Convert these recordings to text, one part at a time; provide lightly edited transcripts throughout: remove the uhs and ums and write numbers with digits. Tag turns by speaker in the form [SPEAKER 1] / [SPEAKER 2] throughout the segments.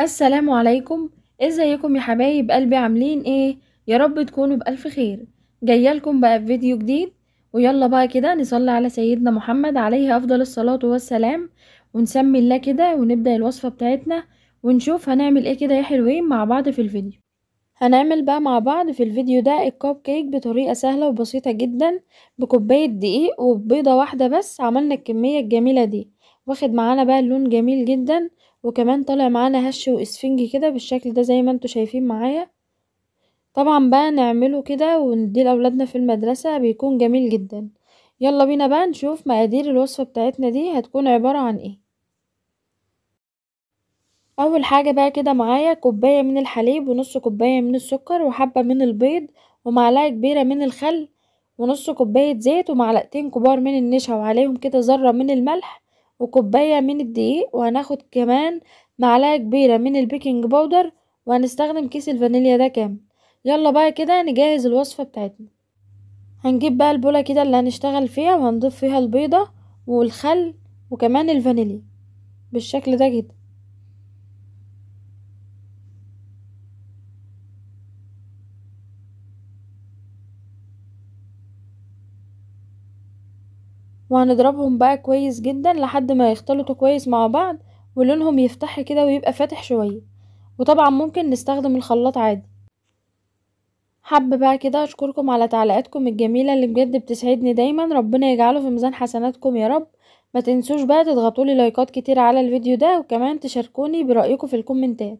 [SPEAKER 1] السلام عليكم. ازيكم يا حبايب قلبي؟ عاملين ايه؟ يا رب تكونوا بألف خير. جايه لكم بقى بفيديو جديد، ويلا بقى كده نصلي على سيدنا محمد عليه افضل الصلاة والسلام، ونسمي الله كده ونبدأ الوصفة بتاعتنا، ونشوف هنعمل ايه كده يا حلوين مع بعض في الفيديو. هنعمل بقى مع بعض في الفيديو ده الكوب كيك بطريقة سهلة وبسيطة جدا، بكوباية دقيق وبيضة واحدة بس عملنا الكمية الجميلة دي. واخد معانا بقى اللون جميل جدا، وكمان طالع معانا هش واسفنجي كده بالشكل ده زي ما انتوا شايفين معايا. طبعا بقى نعمله كده ونديه لأولادنا في المدرسة بيكون جميل جدا. يلا بينا بقى نشوف مقادير الوصفة بتاعتنا دي هتكون عبارة عن ايه. اول حاجة بقى كده معايا كوباية من الحليب، ونص كوباية من السكر، وحبة من البيض، ومعلقة كبيرة من الخل، ونص كوباية زيت، ومعلقتين كبار من النشا وعليهم كده ذرة من الملح، وكوباية من الدقيق، وهناخد كمان معلقة كبيرة من البيكنج باودر، وهنستخدم كيس الفانيليا ده كامل. يلا بقى كده نجهز الوصفة بتاعتنا. هنجيب بقى البولة كده اللي هنشتغل فيها، وهنضيف فيها البيضة والخل وكمان الفانيليا بالشكل ده كده. وهنضربهم بقى كويس جدا لحد ما يختلطوا كويس مع بعض، ولونهم يفتح كده ويبقى فاتح شوية. وطبعا ممكن نستخدم الخلاط عادي. حابة بقى كده اشكركم على تعليقاتكم الجميلة اللي بجد بتسعدني دايما، ربنا يجعله في ميزان حسناتكم يا رب. ما تنسوش بقى تضغطولي لايكات كتير على الفيديو ده، وكمان تشاركوني برأيكم في الكومنتات.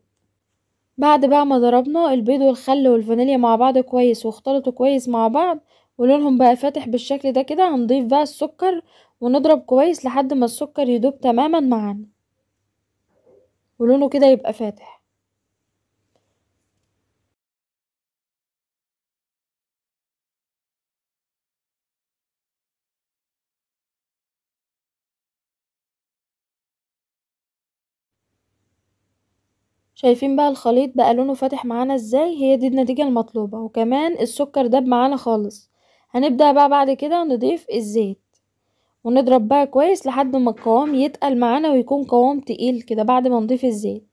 [SPEAKER 1] بعد بقى ما ضربنا البيض والخل والفانيليا مع بعض كويس واختلطوا كويس مع بعض، ولونهم بقى فاتح بالشكل ده كده، هنضيف بقى السكر ونضرب كويس لحد ما السكر يدوب تماما معانا ولونه كده يبقى فاتح. شايفين بقى الخليط بقى لونه فاتح معانا ازاي؟ هي دي النتيجة المطلوبة، وكمان السكر داب معانا خالص. هنبدأ بقى بعد كده نضيف الزيت، ونضرب بقى كويس لحد ما القوام يتقل معانا ويكون قوام تقيل كده بعد ما نضيف الزيت.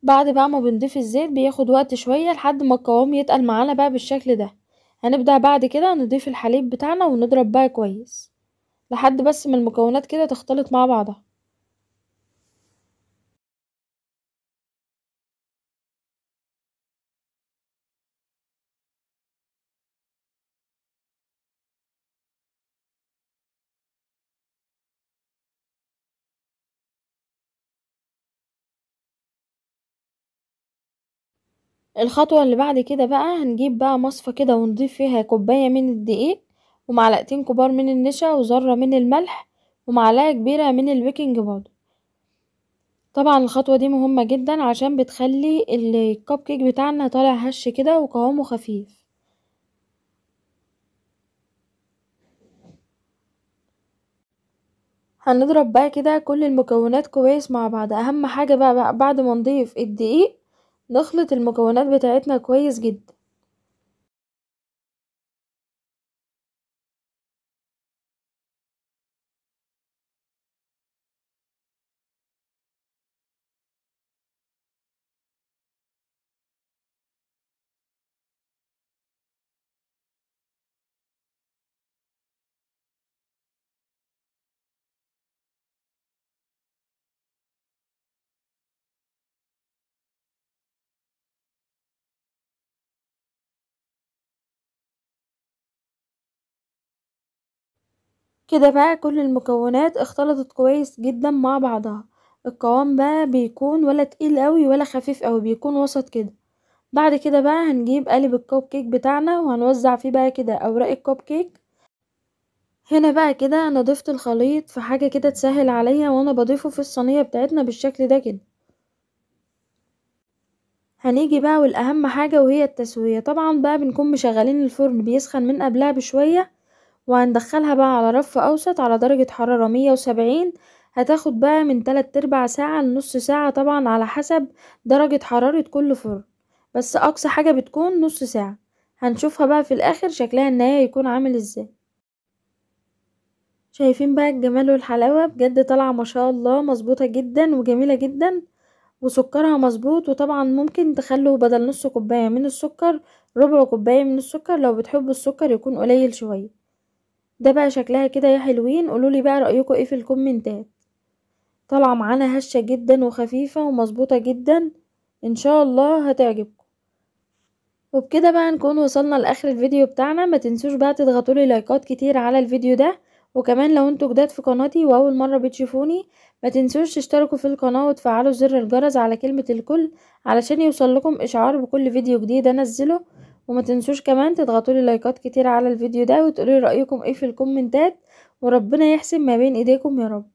[SPEAKER 1] بعد بقى ما بنضيف الزيت بياخد وقت شوية لحد ما القوام يتقل معانا بقى بالشكل ده. هنبدأ بعد كده نضيف الحليب بتاعنا ونضرب بقى كويس لحد بس ما المكونات كده تختلط مع بعضها. الخطوة اللي بعد كده بقى هنجيب بقى مصفى كده ونضيف فيها كوباية من الدقيق، ومعلقتين كبار من النشا، وذرة من الملح، ومعلقة كبيرة من البيكنج باودر. طبعا الخطوة دي مهمة جدا عشان بتخلي الكب كيك بتاعنا طالع هش كده وقوامه خفيف. هنضرب بقى كده كل المكونات كويس مع بعض. اهم حاجة بقى بعد ما نضيف الدقيق نخلط المكونات بتاعتنا كويس جدا. كده بقى كل المكونات اختلطت كويس جدا مع بعضها. القوام بقى بيكون ولا تقيل قوي ولا خفيف قوي، بيكون وسط كده. بعد كده بقى هنجيب قالب الكوب كيك بتاعنا، وهنوزع فيه بقى كده اوراق الكوب كيك. هنا بقى كده انا ضفت الخليط في حاجة كده تسهل عليا وانا بضيفه في الصينية بتاعتنا بالشكل ده كده. هنيجي بقى والاهم حاجة وهي التسوية. طبعا بقى بنكون مشغلين الفرن بيسخن من قبلها بشوية، وهندخلها بقى على رف اوسط على درجة حرارة 170. هتاخد بقى من 3/4 ساعة لنص ساعة، طبعا على حسب درجة حرارة كل فرن، بس اقصى حاجة بتكون نص ساعة. هنشوفها بقى في الاخر شكلها النهائي يكون عامل ازاي. شايفين بقى الجمال والحلاوة؟ بجد طالعة ما شاء الله مظبوطة جدا وجميلة جدا، وسكرها مظبوط. وطبعا ممكن تخلوا بدل نص كوباية من السكر ربع كوباية من السكر لو بتحبوا السكر يكون قليل شوية. ده بقى شكلها كده يا حلوين. قولولي بقى رأيكم ايه في الكومنتات. طالعة معانا هشة جدا وخفيفة ومظبوطة جدا، ان شاء الله هتعجبكم. وبكده بقى نكون وصلنا لاخر الفيديو بتاعنا. ما تنسوش بقى تضغطولي لايكات كتير على الفيديو ده، وكمان لو انتوا جداد في قناتي واول مرة بتشوفوني ما تنسوش تشتركوا في القناة وتفعلوا زر الجرس على كلمة الكل علشان يوصل لكم اشعار بكل فيديو جديد انزله. وما تنسوش كمان تضغطولي لايكات كتير على الفيديو ده وتقولي رأيكم ايه في الكومنتات، وربنا يحسن ما بين ايديكم يا رب.